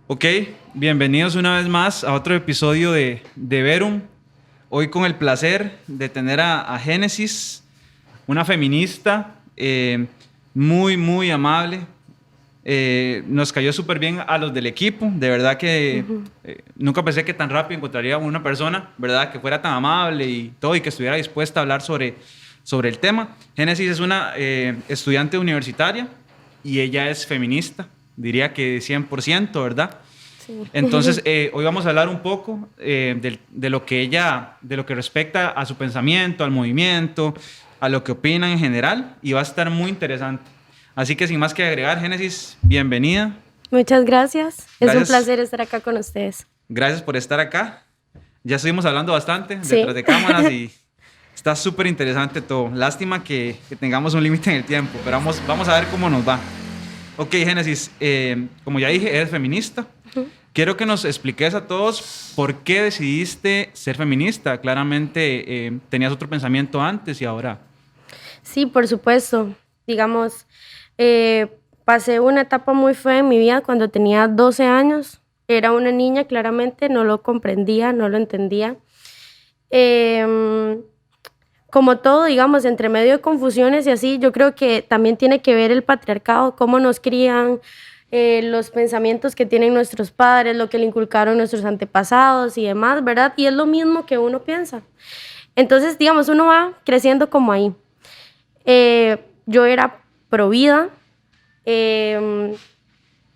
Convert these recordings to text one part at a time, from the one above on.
Ok, bienvenidos una vez más a otro episodio de Verum. Hoy con el placer de tener a Génesis, una feminista muy amable. Nos cayó súper bien a los del equipo. De verdad que nunca pensé que tan rápido encontraría una persona, ¿verdad?, que fuera tan amable y todo y que estuviera dispuesta a hablar sobre el tema. Génesis es una estudiante universitaria y ella es feminista. Diría que 100%, ¿verdad? Sí. Entonces, hoy vamos a hablar un poco de lo que de lo que respecta a su pensamiento, al movimiento, a lo que opina en general, y va a estar muy interesante. Así que sin más que agregar, Génesis, bienvenida. Muchas gracias. Es un Gracias, placer estar acá con ustedes. gracias por estar acá. Ya estuvimos hablando bastante Sí. detrás de cámaras y está súper interesante todo. Lástima que tengamos un límite en el tiempo, pero vamos a ver cómo nos va. Ok, Génesis, como ya dije, eres feminista. Quiero que nos expliques a todos por qué decidiste ser feminista. Claramente tenías otro pensamiento antes y ahora. Sí, por supuesto. Digamos, pasé una etapa muy fea en mi vida cuando tenía 12 años. Era una niña, claramente, no lo comprendía, no lo entendía. Como todo, digamos, entre medio de confusiones y así, yo creo que también tiene que ver el patriarcado, cómo nos crían, los pensamientos que tienen nuestros padres, lo que le inculcaron nuestros antepasados y demás, ¿verdad? Y es lo mismo que uno piensa. Entonces, digamos, uno va creciendo como ahí. Yo era provida,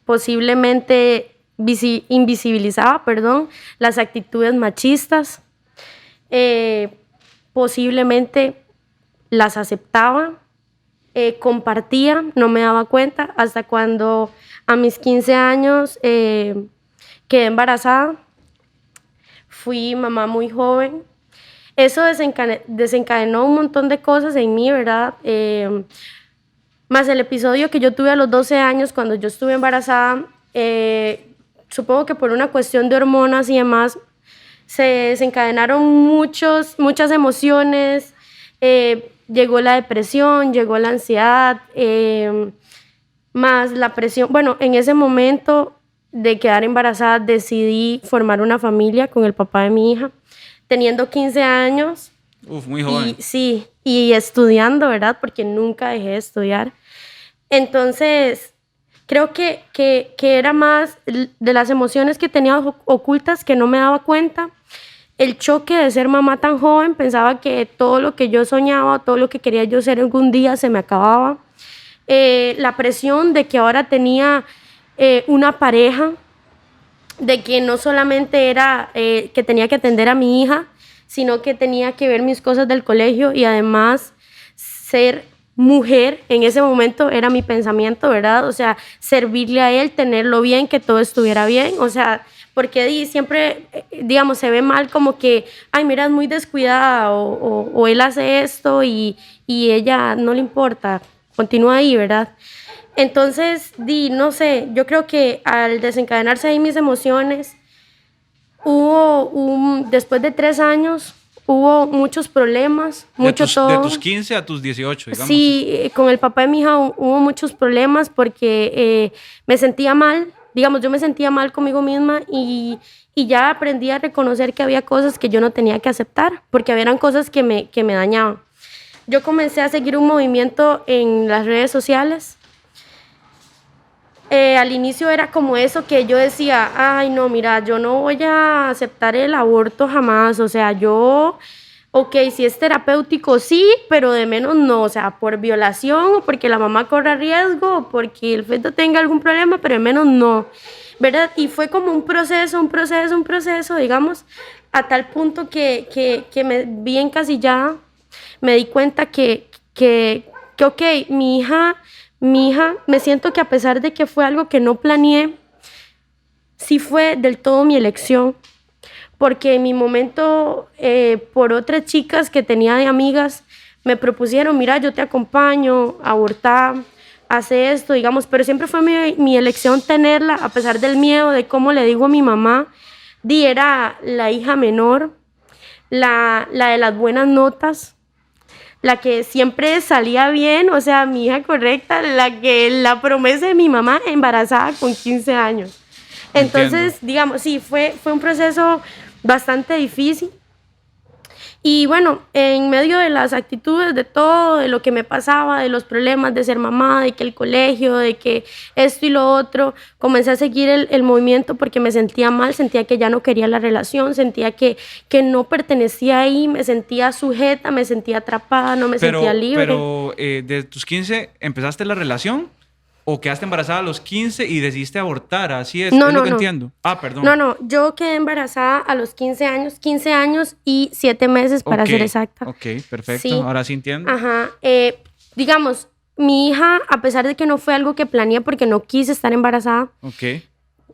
posiblemente invisibilizaba, perdón, las actitudes machistas, posiblemente las aceptaba, compartía, no me daba cuenta, hasta cuando a mis 15 años quedé embarazada, fui mamá muy joven. Eso desencadenó un montón de cosas en mí, ¿verdad? Más el episodio que yo tuve a los 12 años cuando yo estuve embarazada, supongo que por una cuestión de hormonas y demás, se desencadenaron muchas emociones, llegó la depresión, llegó la ansiedad, más la presión. Bueno, en ese momento de quedar embarazada decidí formar una familia con el papá de mi hija, teniendo 15 años. Uf, muy joven. Y sí, y estudiando, ¿verdad? Porque nunca dejé de estudiar. Entonces, creo que era más de las emociones que tenía ocultas que no me daba cuenta. El choque de ser mamá tan joven, pensaba que todo lo que yo soñaba, todo lo que quería yo ser algún día se me acababa. La presión de que ahora tenía una pareja, de que no solamente era que tenía que atender a mi hija, sino que tenía que ver mis cosas del colegio y además ser mujer. En ese momento era mi pensamiento, ¿verdad? O sea, servirle a él, tenerlo bien, que todo estuviera bien. O sea, porque siempre, digamos, se ve mal como que, ay, mira, es muy descuidada o él hace esto y ella no le importa, continúa ahí, ¿verdad? Entonces, no sé, yo creo que al desencadenarse ahí mis emociones, después de 3 años, hubo muchos problemas, mucho De todo. tus 15 a tus 18, digamos. Sí, con el papá de mi hija hubo muchos problemas porque me sentía mal, digamos, yo me sentía mal conmigo misma y ya aprendí a reconocer que había cosas que yo no tenía que aceptar, porque habían cosas que me dañaban. Yo comencé a seguir un movimiento en las redes sociales. Al inicio era como eso que yo decía, ay no, mira, yo no voy a aceptar el aborto jamás, o sea, ok, si es terapéutico sí, pero de menos no, o sea, por violación o porque la mamá corra riesgo o porque el feto tenga algún problema, pero de menos no, ¿verdad? Y fue como un proceso, digamos, a tal punto que me vi encasillada, me di cuenta que ok, mi hija, me siento que a pesar de que fue algo que no planeé, sí fue del todo mi elección, porque en mi momento, por otras chicas que tenía de amigas, me propusieron, mira, yo te acompaño a abortar, hace esto, digamos, pero siempre fue mi elección tenerla, a pesar del miedo, de cómo le digo a mi mamá, era la hija menor, la de las buenas notas, la que siempre salía bien, o sea, mi hija correcta, la promesa de mi mamá embarazada con 15 años. Entonces, digamos, sí, fue un proceso bastante difícil. Y bueno, en medio de las actitudes, de todo, de lo que me pasaba, de los problemas de ser mamá, de que el colegio, de que esto y lo otro, comencé a seguir el movimiento porque me sentía mal, sentía que ya no quería la relación, sentía que no pertenecía ahí, me sentía sujeta, me sentía atrapada, no me sentía libre. Pero ¿de tus 15 empezaste la relación? ¿O quedaste embarazada a los 15 y decidiste abortar? Así es, No, es lo que entiendo. Ah, perdón. No, yo quedé embarazada a los 15 años y 7 meses para ser exacta. Ok, perfecto, sí. Ahora sí entiendo. Ajá, digamos, mi hija, a pesar de que no fue algo que planeé porque no quise estar embarazada,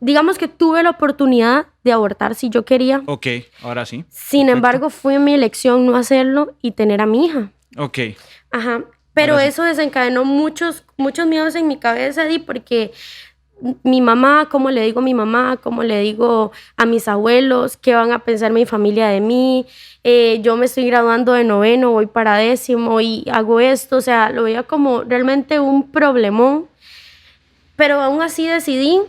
digamos que tuve la oportunidad de abortar si yo quería. Ok, ahora sí. Sin embargo, fue mi elección no hacerlo y tener a mi hija. Ok. Ajá. Pero eso desencadenó muchos miedos en mi cabeza, porque mi mamá, ¿cómo le digo a mi mamá? ¿Cómo le digo a mis abuelos? ¿Qué van a pensar mi familia de mí? Yo me estoy graduando de 9º, voy para 10º y hago esto. O sea, lo veía como realmente un problemón. Pero aún así decidí.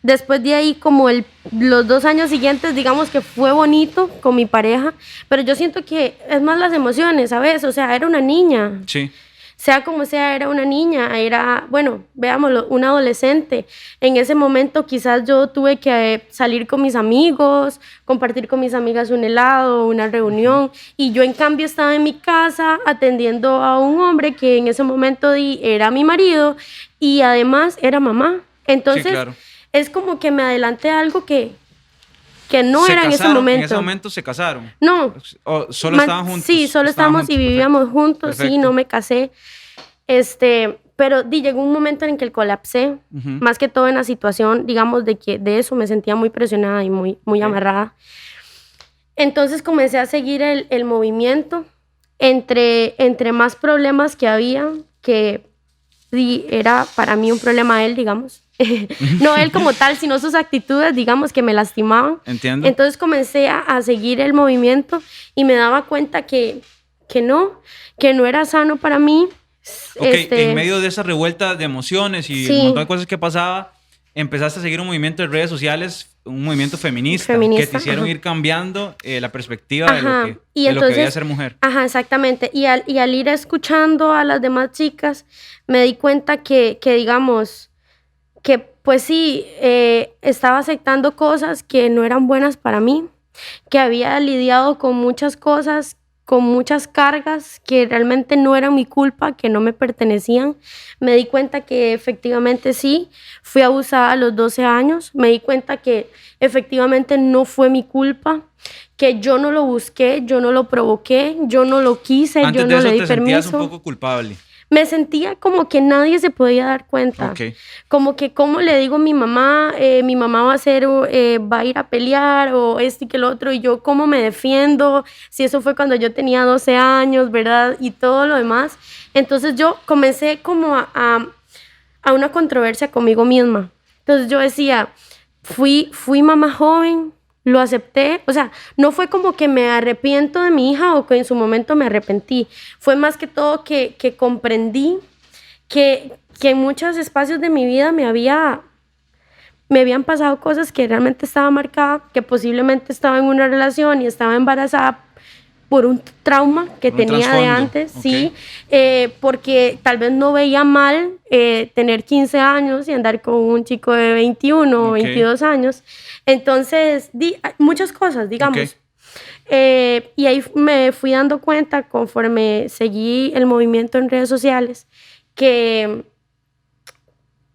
Después de ahí, como los 2 años siguientes, digamos que fue bonito con mi pareja. Pero yo siento que es más las emociones, ¿sabes? O sea, era una niña. Sí. Sea como sea, era una niña, era, bueno, veámoslo, una adolescente. En ese momento quizás yo tuve que salir con mis amigos, compartir con mis amigas un helado, una reunión, y yo en cambio estaba en mi casa atendiendo a un hombre que en ese momento era mi marido y además era mamá. Entonces, sí, claro. Es como que me adelanté a algo que no era en ese momento. ¿En ese momento se casaron? No. ¿O solo estaban juntos? Sí, solo estábamos y vivíamos juntos. Perfecto. Sí, no me casé. Pero llegó un momento en que colapsé, más que todo en la situación, digamos, de que de eso me sentía muy presionada y muy amarrada. Entonces comencé a seguir el movimiento. Entre más problemas que había, que era para mí un problema él, digamos. No él como tal, sino sus actitudes, digamos, que me lastimaban. Entiendo. Entonces comencé a seguir el movimiento y me daba cuenta que no era sano para mí. En medio de esa revuelta de emociones y un montón de cosas que pasaba, empezaste a seguir un movimiento de redes sociales, un movimiento feminista que te hicieron ir cambiando la perspectiva de lo que debía ser mujer. Ajá, exactamente. Y al ir escuchando a las demás chicas, me di cuenta que digamos, que pues sí, estaba aceptando cosas que no eran buenas para mí, que había lidiado con muchas cosas, con muchas cargas que realmente no eran mi culpa, que no me pertenecían. Me di cuenta que efectivamente sí, fui abusada a los 12 años. Me di cuenta que efectivamente no fue mi culpa, que yo no lo busqué, yo no lo provoqué, yo no lo quise, Antes yo de no eso le di te permiso. sentías un poco culpable. Me sentía como que nadie se podía dar cuenta. Como que, ¿cómo le digo a mi mamá? Mi mamá va a ir a pelear o esto y que lo otro. Y yo, ¿cómo me defiendo? Si eso fue cuando yo tenía 12 años, ¿verdad? Y todo lo demás. Entonces yo comencé como a una controversia conmigo misma. Entonces yo decía, fui mamá joven, lo acepté, o sea, no fue como que me arrepiento de mi hija o que en su momento me arrepentí, fue más que todo que comprendí que en muchos espacios de mi vida me habían pasado cosas que realmente estaba marcada, que posiblemente estaba en una relación y estaba embarazada por un trauma que tenía de antes, sí, porque tal vez no veía mal tener 15 años y andar con un chico de 21 o 22 años. Entonces, muchas cosas, digamos. Y ahí me fui dando cuenta, conforme seguí el movimiento en redes sociales, que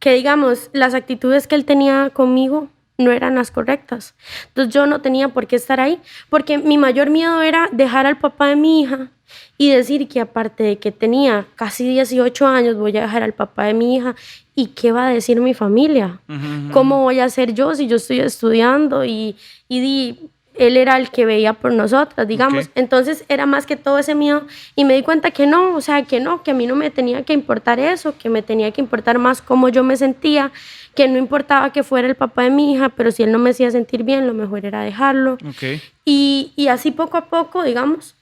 digamos, las actitudes que él tenía conmigo no eran las correctas. Entonces yo no tenía por qué estar ahí, porque mi mayor miedo era dejar al papá de mi hija y decir que aparte de que tenía casi 18 años, voy a dejar al papá de mi hija. ¿Y qué va a decir mi familia? ¿Cómo voy a ser yo si yo estoy estudiando? Y él era el que veía por nosotras, digamos. Entonces era más que todo ese miedo. Y me di cuenta que no, o sea, que a mí no me tenía que importar eso, que me tenía que importar más cómo yo me sentía, que no importaba que fuera el papá de mi hija, pero si él no me hacía sentir bien, lo mejor era dejarlo. Y así poco a poco, digamos,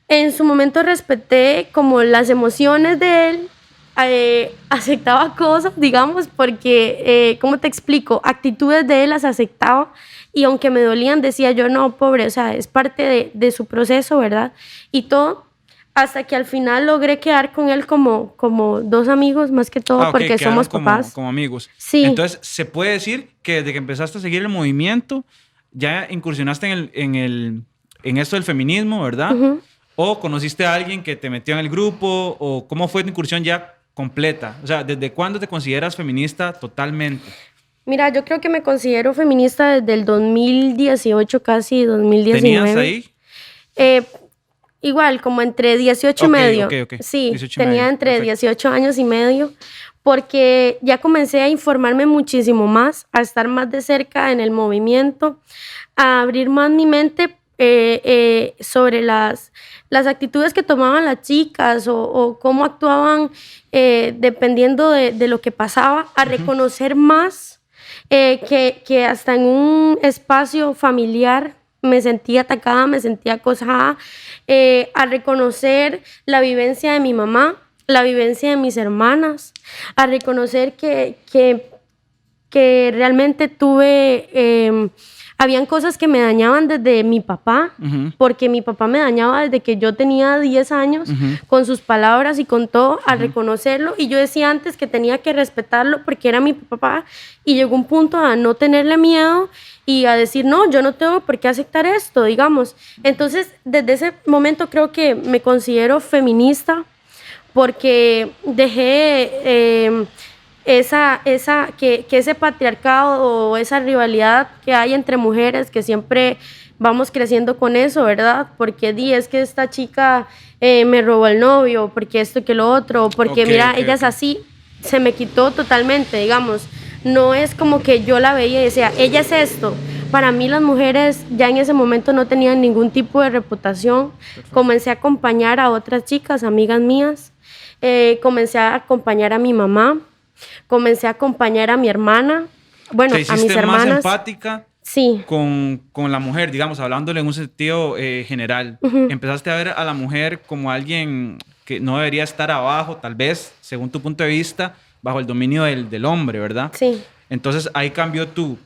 en su momento respeté como las emociones de él, aceptaba cosas, digamos, porque, ¿cómo te explico? Actitudes de él las aceptaba y aunque me dolían, decía yo, no, pobre, o sea, es parte de su proceso, ¿verdad? Y todo, hasta que al final logré quedar con él como dos amigos, más que todo, Ah, ok, porque quedaron somos papás. como amigos. Sí. Entonces, se puede decir que desde que empezaste a seguir el movimiento, ya incursionaste en esto del feminismo, ¿verdad? Ujú. ¿O conociste a alguien que te metió en el grupo? ¿O cómo fue tu incursión ya completa? O sea, ¿desde cuándo te consideras feminista totalmente? Mira, yo creo que me considero feminista desde el 2018, casi ¿Tenías 2019. ahí? Eh, Igual, como entre 18 y Ok, medio. ok. Sí, 18 y tenía medio. entre Perfecto. 18 años y medio, porque ya comencé a informarme muchísimo más, a estar más de cerca en el movimiento, a abrir más mi mente sobre las actitudes que tomaban las chicas o cómo actuaban dependiendo de lo que pasaba, a reconocer más que hasta en un espacio familiar me sentía atacada, me sentía acosada, a reconocer la vivencia de mi mamá, la vivencia de mis hermanas, a reconocer que realmente habían cosas que me dañaban desde mi papá, Ujú. porque mi papá me dañaba desde que yo tenía 10 años, Ujú. con sus palabras y con todo, a reconocerlo. Y yo decía antes que tenía que respetarlo porque era mi papá, y llegó un punto a no tenerle miedo y a decir, no, yo no tengo por qué aceptar esto, digamos. Entonces, desde ese momento creo que me considero feminista porque dejé que ese patriarcado o esa rivalidad que hay entre mujeres, que siempre vamos creciendo con eso, ¿verdad? Porque es que esta chica me robó el novio, porque esto que lo otro, porque Ok, mira, ok, ella es ok. así, se me quitó totalmente, digamos. No es como que yo la veía y decía, ella es esto. Para mí las mujeres ya en ese momento no tenían ningún tipo de reputación. Perfecto. Comencé a acompañar a otras chicas, amigas mías. Comencé a acompañar a mi mamá. Comencé a acompañar a mi hermana. Bueno, Te a mis hiciste más hermanas. empática Sí. con la mujer, digamos, hablándole en un sentido general. Ujú. Empezaste a ver a la mujer como alguien que no debería estar abajo, tal vez, según tu punto de vista, bajo el dominio del hombre, ¿verdad? Sí. Entonces ahí cambió tu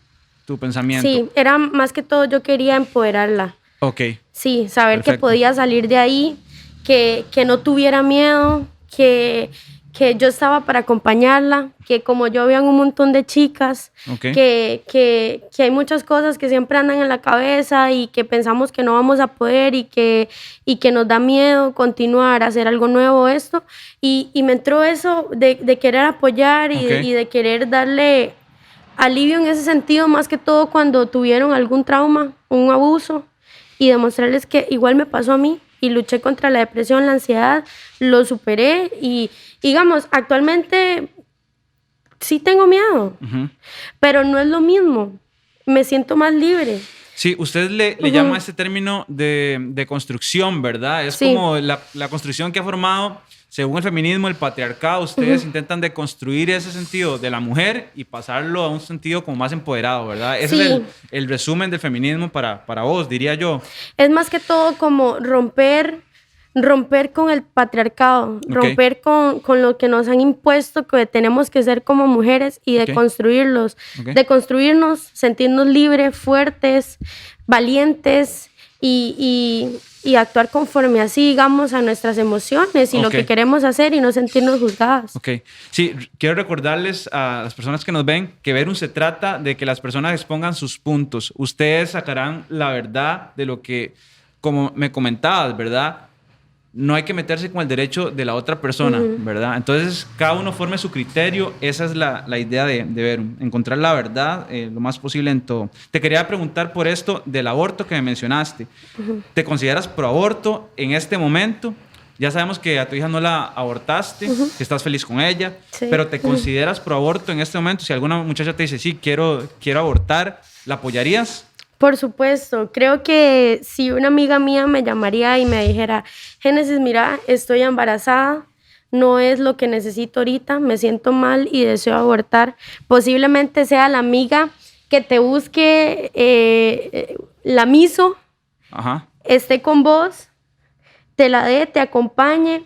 pensamiento. Sí, era más que todo yo quería empoderarla. Ok, Sí, saber que perfecto. podía salir de ahí, que no tuviera miedo, que yo estaba para acompañarla, que como yo había un montón de chicas, Ok. que hay muchas cosas que siempre andan en la cabeza y que pensamos que no vamos a poder y que nos da miedo continuar, hacer algo nuevo, esto. Y me entró eso de querer apoyar Ok. y de querer darle alivio en ese sentido, más que todo cuando tuvieron algún trauma, un abuso, y demostrarles que igual me pasó a mí y luché contra la depresión, la ansiedad, lo superé y digamos, actualmente sí tengo miedo, Ujú. pero no es lo mismo, me siento más libre. Sí, usted le llama a este término de construcción, ¿verdad? Es Sí. como la construcción que ha formado, según el feminismo, el patriarcado. Ustedes intentan deconstruir ese sentido de la mujer y pasarlo a un sentido como más empoderado, ¿verdad? Ese es Sí. el resumen del feminismo para vos, diría yo. Es más que todo como romper con el patriarcado, Ok, romper con lo que nos han impuesto que tenemos que ser como mujeres y de ok, construirlos, ok. de construirnos, sentirnos libres, fuertes, valientes y actuar conforme así, digamos, a nuestras emociones y lo Ok. que queremos hacer y no sentirnos juzgadas. Ok, sí, quiero recordarles a las personas que nos ven que Verum se trata de que las personas expongan sus puntos. Ustedes sacarán la verdad de lo que, como me comentabas, ¿verdad? No hay que meterse con el derecho de la otra persona, ¿verdad? Entonces, cada uno forme su criterio. Esa es la idea de Verum, encontrar la verdad lo más posible en todo. Te quería preguntar por esto del aborto que me mencionaste. ¿Te consideras pro aborto en este momento? Ya sabemos que a tu hija no la abortaste, que estás feliz con ella, Sí. pero ¿te consideras pro aborto en este momento? Si alguna muchacha te dice, sí, quiero abortar, ¿la apoyarías? Por supuesto, creo que si una amiga mía me llamaría y me dijera, Génesis, mira, estoy embarazada, no es lo que necesito ahorita, me siento mal y deseo abortar, posiblemente sea la amiga que te busque la miso, Ajá. esté con vos, te la dé, te acompañe,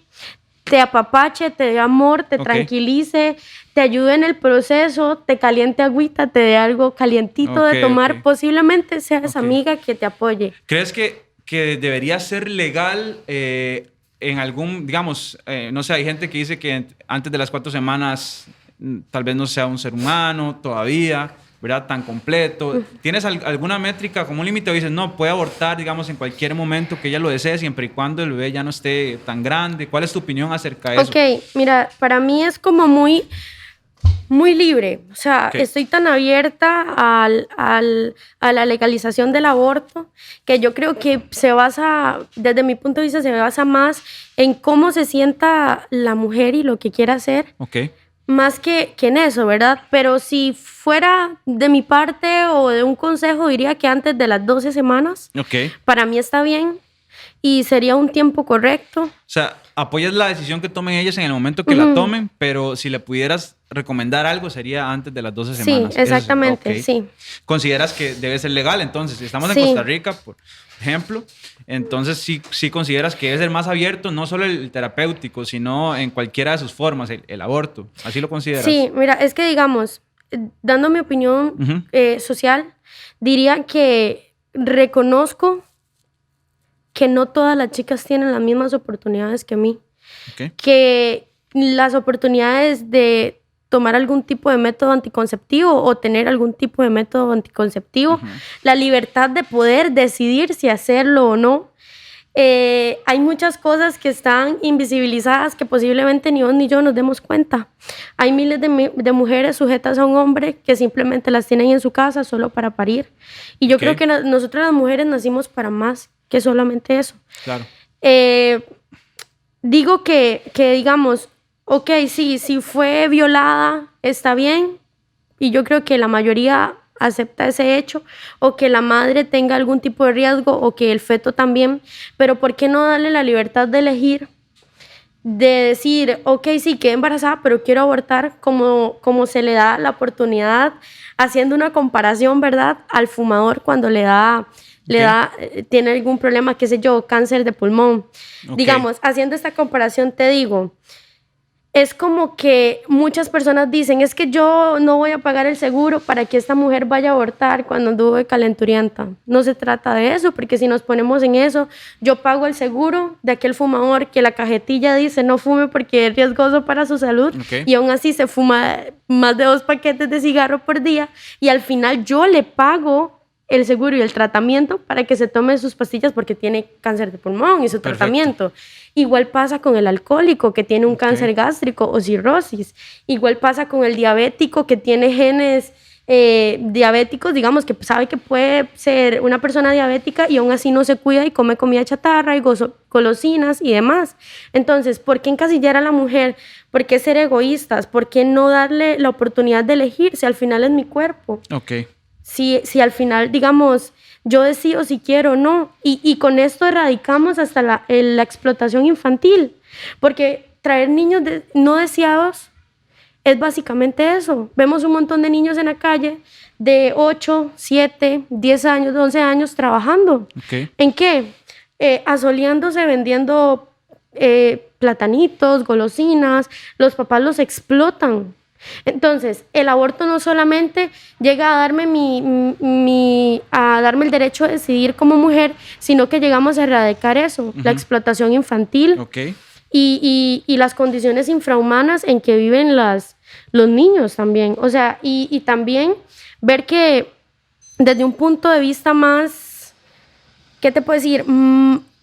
te apapache, te dé amor, te Ok. tranquilice, te ayude en el proceso, te caliente agüita, te dé algo calientito Ok, de tomar, ok. posiblemente sea esa Ok. amiga que te apoye. ¿Crees que debería ser legal en algún, digamos, no sé, hay gente que dice que antes de las 4 semanas tal vez no sea un ser humano todavía, ¿verdad? Tan completo. ¿Tienes alguna métrica como un límite o dices, no, puede abortar, digamos, en cualquier momento que ella lo desee, siempre y cuando el bebé ya no esté tan grande? ¿Cuál es tu opinión acerca de eso? Ok, mira, para mí es como muy libre. O sea, Ok. estoy tan abierta a la legalización del aborto que yo creo que se basa, desde mi punto de vista, se basa más en cómo se sienta la mujer y lo que quiera hacer, Ok. más que en eso, ¿verdad? Pero si fuera de mi parte o de un consejo, diría que antes de las 12 semanas, Ok. para mí está bien y sería un tiempo correcto. O sea, apoyas la decisión que tomen ellas en el momento que la Ujú. tomen, pero si le pudieras recomendar algo sería antes de las 12 Sí, semanas. Eso sí, ok. exactamente, sí. ¿Consideras que debe ser legal entonces? Si estamos en Sí. Costa Rica, por ejemplo, entonces sí consideras que debe ser más abierto, no solo el terapéutico, sino en cualquiera de sus formas, el aborto. ¿Así lo consideras? Sí, mira, es que digamos, dando mi opinión Ujú. social, diría que reconozco que no todas las chicas tienen las mismas oportunidades que mí, Ok. que las oportunidades de tomar algún tipo de método anticonceptivo o tener algún tipo de método anticonceptivo, Ujú. la libertad de poder decidir si hacerlo o no. Hay muchas cosas que están invisibilizadas que posiblemente ni vos ni yo nos demos cuenta. Hay miles de mujeres sujetas a un hombre que simplemente las tienen en su casa solo para parir. Y yo Ok. creo que nosotros las mujeres nacimos para más que solamente eso. Claro. Digo que digamos, ok, sí, si fue violada, está bien, y yo creo que la mayoría acepta ese hecho, o que la madre tenga algún tipo de riesgo, o que el feto también, pero ¿por qué no darle la libertad de elegir? De decir, ok, sí, quedé embarazada, pero quiero abortar, como se le da la oportunidad, haciendo una comparación, ¿verdad? Al fumador cuando tiene algún problema, qué sé yo, cáncer de pulmón. Ok. Digamos, haciendo esta comparación, te digo, es como que muchas personas dicen, es que yo no voy a pagar el seguro para que esta mujer vaya a abortar cuando anduve calenturienta. No se trata de eso, porque si nos ponemos en eso, yo pago el seguro de aquel fumador que la cajetilla dice no fume porque es riesgoso para su salud, Ok. y aún así se fuma más de 2 paquetes de cigarro por día, y al final yo le pago el seguro y el tratamiento para que se tome sus pastillas porque tiene cáncer de pulmón y su Perfecto. tratamiento. Igual pasa con el alcohólico que tiene un Ok. cáncer gástrico o cirrosis. Igual pasa con el diabético que tiene genes diabéticos, digamos, que sabe que puede ser una persona diabética y aún así no se cuida y come comida chatarra y golosinas y demás. Entonces, ¿por qué encasillar a la mujer? ¿Por qué ser egoístas? ¿Por qué no darle la oportunidad de elegir si al final es mi cuerpo? Ok. Si al final, digamos, yo decido si quiero o no. Y con esto erradicamos hasta la explotación infantil. Porque traer niños no deseados es básicamente eso. Vemos un montón de niños en la calle de 8, 7, 10 años, 11 años trabajando. Ok. ¿En qué? Asoleándose, vendiendo platanitos, golosinas. Los papás los explotan. Entonces, el aborto no solamente llega a darme a darme el derecho de decidir como mujer, sino que llegamos a erradicar eso, la explotación infantil Ok. y las condiciones infrahumanas en que viven los niños también. O sea, y también ver que desde un punto de vista más, ¿qué te puedo decir?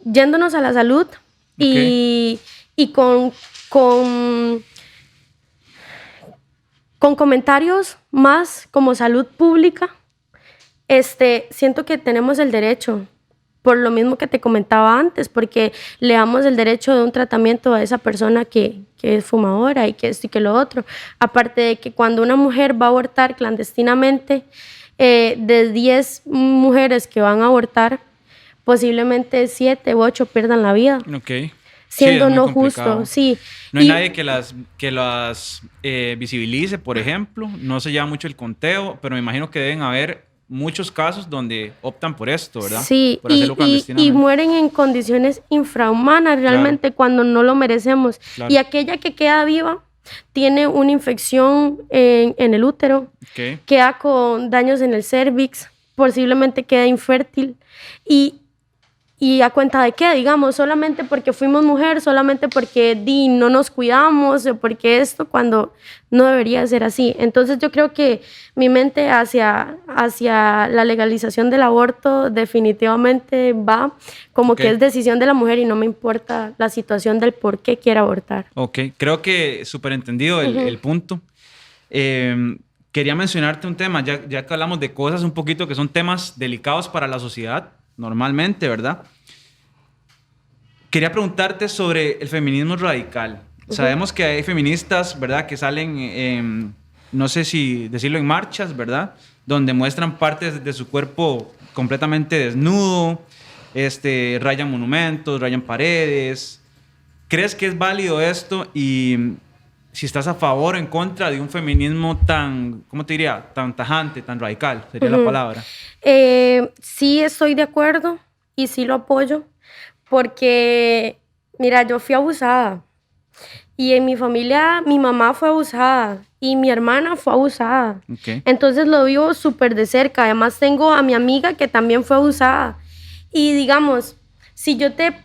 Yéndonos a la salud y con comentarios más como salud pública, siento que tenemos el derecho, por lo mismo que te comentaba antes, porque le damos el derecho de un tratamiento a esa persona que es fumadora y que esto y que lo otro. Aparte de que cuando una mujer va a abortar clandestinamente, de 10 mujeres que van a abortar, posiblemente 7 u 8 pierdan la vida. Ok. Siendo Sí, es muy no complicado. justo, sí. No hay nadie que las visibilice, por ejemplo. No se lleva mucho el conteo, pero me imagino que deben haber muchos casos donde optan por esto, ¿verdad? Sí, Por hacerlo y clandestinamente. mueren en condiciones infrahumanas realmente cuando no lo merecemos. Claro. Y aquella que queda viva tiene una infección en el útero, Ok. queda con daños en el cervix, posiblemente queda infértil. ¿Y a cuenta de qué? Digamos, solamente porque fuimos mujer, solamente porque no nos cuidamos, o porque esto, cuando no debería ser así. Entonces yo creo que mi mente hacia la legalización del aborto definitivamente va como que es decisión de la mujer y no me importa la situación del por qué quiere abortar. Ok, creo que súper entendido el punto. Quería mencionarte un tema, ya que hablamos de cosas un poquito que son temas delicados para la sociedad, normalmente, ¿verdad? Quería preguntarte sobre el feminismo radical. Sabemos que hay feministas, ¿verdad?, que salen, no sé si decirlo, en marchas, ¿verdad?, donde muestran partes de su cuerpo completamente desnudo, rayan monumentos, rayan paredes. ¿Crees que es válido esto? Y si estás a favor o en contra de un feminismo tan, ¿cómo te diría?, tan tajante, tan radical, sería la palabra. Sí estoy de acuerdo y sí lo apoyo porque, mira, yo fui abusada y en mi familia mi mamá fue abusada y mi hermana fue abusada. Okay. Entonces lo vivo súper de cerca. Además tengo a mi amiga que también fue abusada. Y digamos, si yo te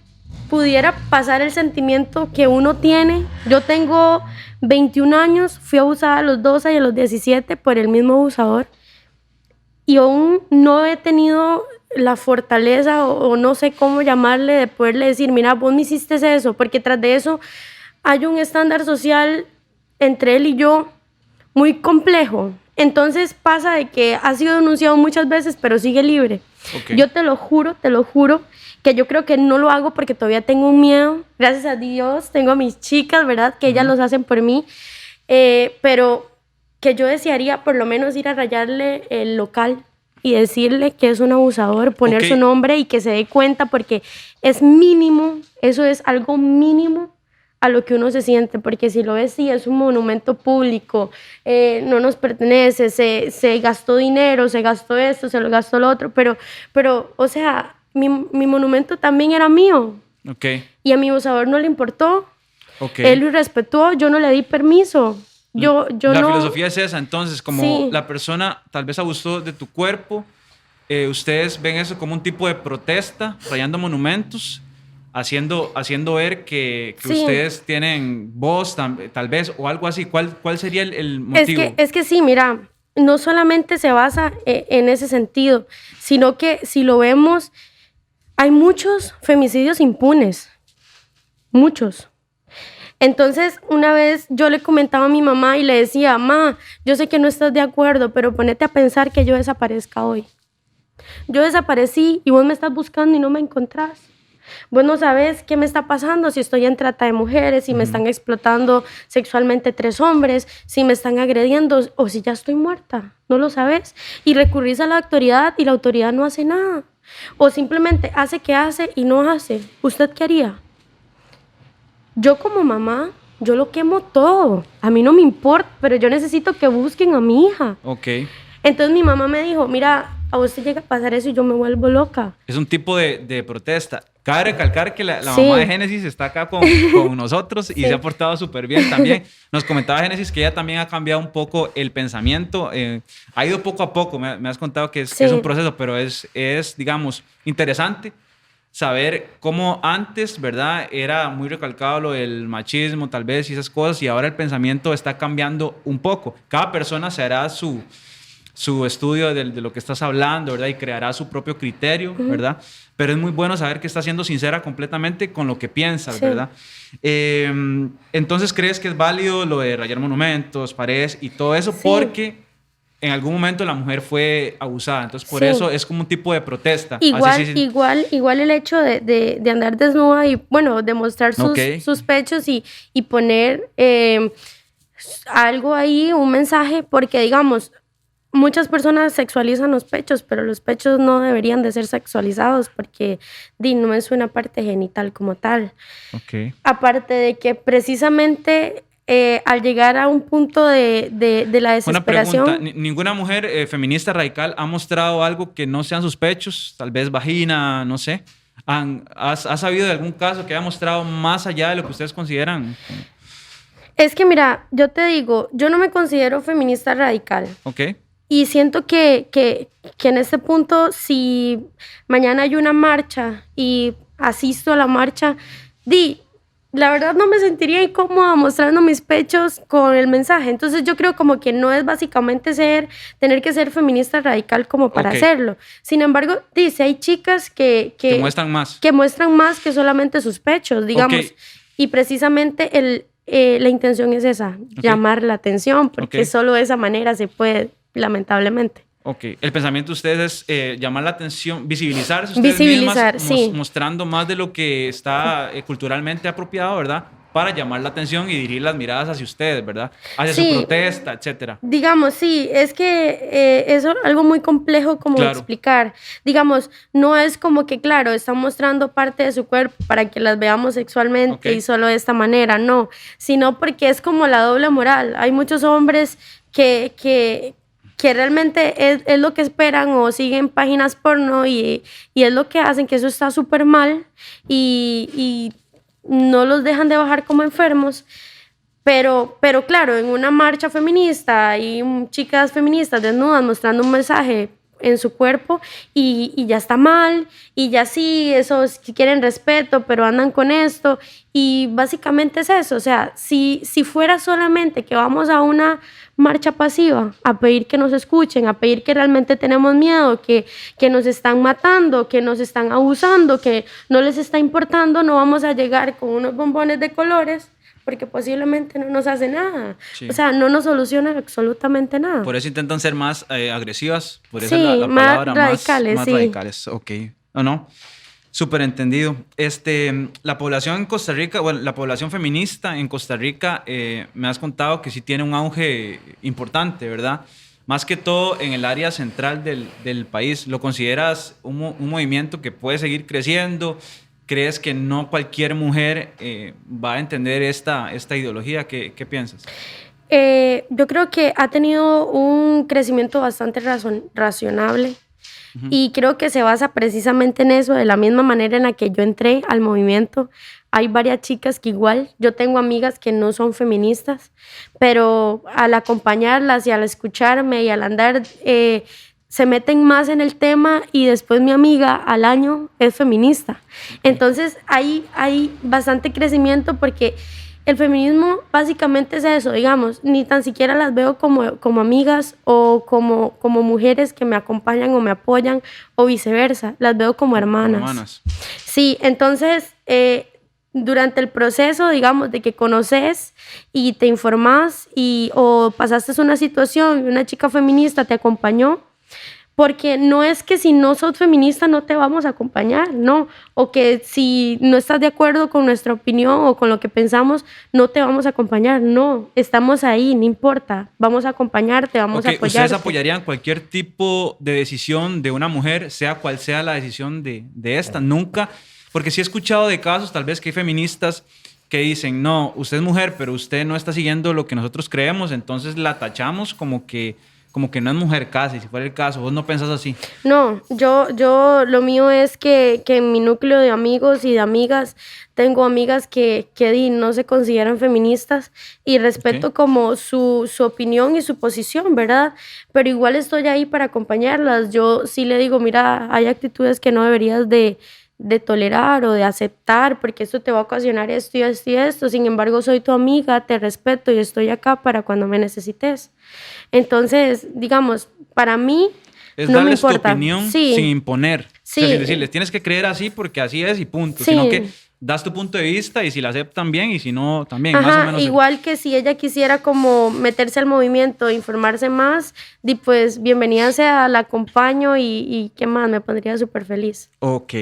pudiera pasar el sentimiento que uno tiene, yo tengo 21 años, fui abusada a los 12 y a los 17 por el mismo abusador. Y aún no he tenido la fortaleza o no sé cómo llamarle de poderle decir, mira, vos me hiciste eso, porque tras de eso hay un estándar social entre él y yo muy complejo. Entonces pasa de que ha sido denunciado muchas veces, pero sigue libre. Okay. Yo te lo juro, que yo creo que no lo hago porque todavía tengo un miedo. Gracias a Dios tengo a mis chicas, ¿verdad? Que ellas los hacen por mí. Pero que yo desearía por lo menos ir a rayarle el local y decirle que es un abusador, poner su nombre y que se dé cuenta, porque es mínimo, eso es algo mínimo a lo que uno se siente, porque si lo ves, sí, es un monumento público, no nos pertenece, se gastó dinero, se gastó esto, se lo gastó lo otro, pero o sea, mi monumento también era mío. Okay. Y a mi abusador no le importó. Okay. Él lo respetó, yo no le di permiso. La filosofía es esa, entonces, como la persona tal vez abusó de tu cuerpo, ustedes ven eso como un tipo de protesta, rayando monumentos, haciendo ver que ustedes tienen voz, tal vez, o algo así. ¿Cuál sería el motivo? Es que sí, mira, no solamente se basa en ese sentido, sino que si lo vemos, hay muchos femicidios impunes, muchos. Entonces, una vez yo le comentaba a mi mamá y le decía, ma, yo sé que no estás de acuerdo, pero ponete a pensar que yo desaparezca hoy. Yo desaparecí y vos me estás buscando y no me encontrás. Vos no sabes qué me está pasando, si estoy en trata de mujeres, si me están explotando sexualmente 3 hombres, si me están agrediendo o si ya estoy muerta. No lo sabes. Y recurrís a la autoridad y la autoridad no hace nada. O simplemente hace que hace y no hace. ¿Usted qué haría? Yo como mamá, yo lo quemo todo. A mí no me importa, pero yo necesito que busquen a mi hija. Ok. Entonces mi mamá me dijo, mira, a usted llega a pasar eso y yo me vuelvo loca. Es un tipo de protesta. Cabe recalcar que la mamá de Génesis está acá con nosotros y se ha portado súper bien también. Nos comentaba Génesis que ella también ha cambiado un poco el pensamiento. Ha ido poco a poco. Me has contado que es un proceso, pero es, digamos, interesante saber cómo antes, ¿verdad? Era muy recalcado lo del machismo, tal vez, y esas cosas, y ahora el pensamiento está cambiando un poco. Cada persona se hará su estudio de lo que estás hablando, ¿verdad? Y creará su propio criterio, ¿verdad? Pero es muy bueno saber que estás siendo sincera completamente con lo que piensas, ¿verdad? Entonces, ¿crees que es válido lo de rayar monumentos, paredes y todo eso? Porque en algún momento la mujer fue abusada, entonces por eso es como un tipo de protesta. Igual el hecho de andar desnuda y, bueno, de mostrar sus pechos y poner algo ahí, un mensaje, porque digamos, muchas personas sexualizan los pechos, pero los pechos no deberían de ser sexualizados porque no es una parte genital como tal. Okay. Aparte de que precisamente al llegar a un punto de la Una desesperación. pregunta, ¿ninguna mujer feminista radical ha mostrado algo que no sean sus pechos? Tal vez vagina, no sé. ¿Has sabido de algún caso que haya mostrado más allá de lo que ustedes consideran? Es que mira, yo te digo, yo no me considero feminista radical. Ok. Y siento que en este punto, si mañana hay una marcha y asisto a la marcha, la verdad no me sentiría incómoda mostrando mis pechos con el mensaje. Entonces yo creo como que no es básicamente tener que ser feminista radical como para hacerlo. Sin embargo, dice, hay chicas que muestran más. Que muestran más que solamente sus pechos, digamos. Y precisamente la intención es esa, llamar la atención, porque solo de esa manera se puede, lamentablemente. Ok. El pensamiento de ustedes es llamar la atención, visibilizarse ustedes mismas, sí. Mostrando más de lo que está culturalmente apropiado, ¿verdad? Para llamar la atención y dirigir las miradas hacia ustedes, ¿verdad? Hacia su protesta, etcétera. Digamos, sí, es que eso es algo muy complejo como explicar. Digamos, no es como que, claro, están mostrando parte de su cuerpo para que las veamos sexualmente y solo de esta manera, no. Sino porque es como la doble moral. Hay muchos hombres que realmente es lo que esperan o siguen páginas porno y es lo que hacen, que eso está súper mal y no los dejan de bajar como enfermos. Pero claro, en una marcha feminista hay chicas feministas desnudas mostrando un mensaje en su cuerpo y ya está mal, y ya sí, eso si quieren respeto, pero andan con esto, y básicamente es eso. O sea, si fuera solamente que vamos a una marcha pasiva, a pedir que nos escuchen, a pedir que realmente tenemos miedo, que nos están matando, que nos están abusando, que no les está importando, no vamos a llegar con unos bombones de colores, porque posiblemente no nos hace nada. Sí. O sea, no nos soluciona absolutamente nada. Por eso intentan ser más agresivas, por eso sí, la palabra más radicales. Ok, no, súper entendido. La población en Costa Rica, bueno, la población feminista en Costa Rica, me has contado que sí tiene un auge importante, ¿verdad? Más que todo en el área central del país. ¿Lo consideras un movimiento que puede seguir creciendo? ¿Crees que no cualquier mujer va a entender esta ideología? ¿Qué piensas? Yo creo que ha tenido un crecimiento bastante razonable. Uh-huh. Y creo que se basa precisamente en eso, de la misma manera en la que yo entré al movimiento. Hay varias chicas que igual, yo tengo amigas que no son feministas, pero al acompañarlas y al escucharme y al andar... se meten más en el tema, y después mi amiga al año es feminista. Entonces hay bastante crecimiento, porque el feminismo básicamente es eso, digamos, ni tan siquiera las veo como amigas o como mujeres que me acompañan o me apoyan o viceversa, las veo como hermanas. Sí, entonces durante el proceso, digamos, de que conoces y te informas o pasaste una situación y una chica feminista te acompañó, porque no es que si no sos feminista no te vamos a acompañar, no, o que si no estás de acuerdo con nuestra opinión o con lo que pensamos, no te vamos a acompañar, no, estamos ahí, no importa, vamos a acompañarte, vamos a apoyarte. ¿Ustedes apoyarían cualquier tipo de decisión de una mujer, sea cual sea la decisión de esta? Nunca, porque sí he escuchado de casos, tal vez que hay feministas que dicen, no, usted es mujer, pero usted no está siguiendo lo que nosotros creemos, entonces la tachamos como que no es mujer casi, si fuera el caso. ¿Vos no pensás así? No, yo lo mío es que en mi núcleo de amigos y de amigas, tengo amigas que no se consideran feministas, y respeto como su opinión y su posición, ¿verdad? Pero igual estoy ahí para acompañarlas. Yo sí le digo, mira, hay actitudes que no deberías de tolerar o de aceptar, porque esto te va a ocasionar esto y esto y esto. Sin embargo, soy tu amiga, te respeto y estoy acá para cuando me necesites. Entonces, digamos, para mí es no darles me importa. Tu opinión sin imponer. Sí. O sea, sin decirles, tienes que creer así porque así es y punto. Sí. Sino que das tu punto de vista, y si la aceptan bien y si no, también. Ajá, más o menos. Igual que si ella quisiera como meterse al movimiento, informarse más, pues bienvenida sea, la acompaño y qué más, me pondría súper feliz. Ok.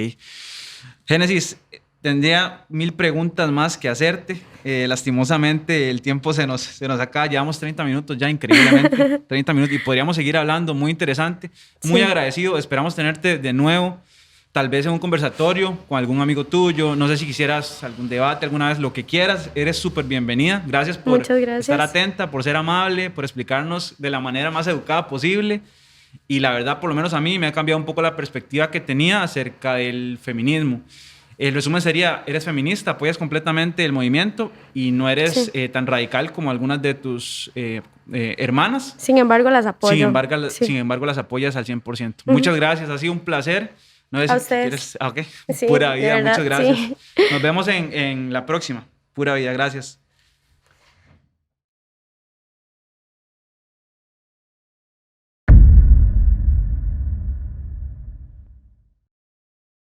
Génesis, tendría 1000 preguntas más que hacerte. Lastimosamente el tiempo se nos acaba. Llevamos 30 minutos ya, increíblemente. 30 minutos y podríamos seguir hablando. Muy interesante. Muy agradecido. Esperamos tenerte de nuevo tal vez en un conversatorio con algún amigo tuyo, no sé si quisieras algún debate alguna vez, lo que quieras, eres súper bienvenida. Gracias por Muchas gracias. estar atenta, por ser amable, por explicarnos de la manera más educada posible. Y la verdad, por lo menos a mí, me ha cambiado un poco la perspectiva que tenía acerca del feminismo. El resumen sería, eres feminista, apoyas completamente el movimiento y no eres tan radical como algunas de tus hermanas. Sin embargo, las apoyo. Sin embargo, las apoyas al 100%. Muchas gracias, ha sido un placer. No sé a si ustedes. quieres... Okay. Sí, Pura vida, verdad, muchas gracias. sí. Nos vemos en la próxima. Pura vida, gracias.